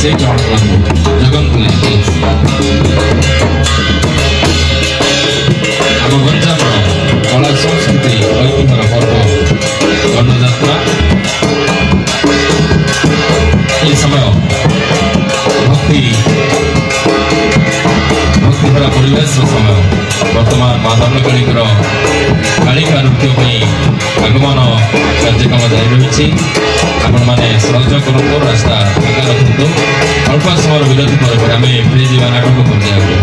ସେ ଜଗନ୍ପୁରୀ ଆମ ଗଞ୍ଜାମର କଳା ସଂସ୍କୃତି ଐତିହ୍ୟର ପର୍ବ ଗଣଯାତ୍ରା। এই ସମୟ ଭକ୍ତିଭରା ପରିବେଶର ସମୟ। ବର୍ତ୍ତମାନ ମା ଦଣ୍ଡକାଳୀଙ୍କର କାଳିକା ନୃତ୍ୟ ପାଇଁ ଆଗମନ କାର୍ଯ୍ୟକ୍ରମ ଜାରି ରହିଛି। ଆପଣମାନେ ସହଯୋଗ କରନ୍ତୁ, ରାସ୍ତା ଫାଙ୍କା ରଖନ୍ତୁ। ଅଳ୍ପ ସମୟର ବିରତି ପରେ ଆମେ ଫେରିଯିବା ନାଟକ ପର୍ଯ୍ୟାୟକୁ।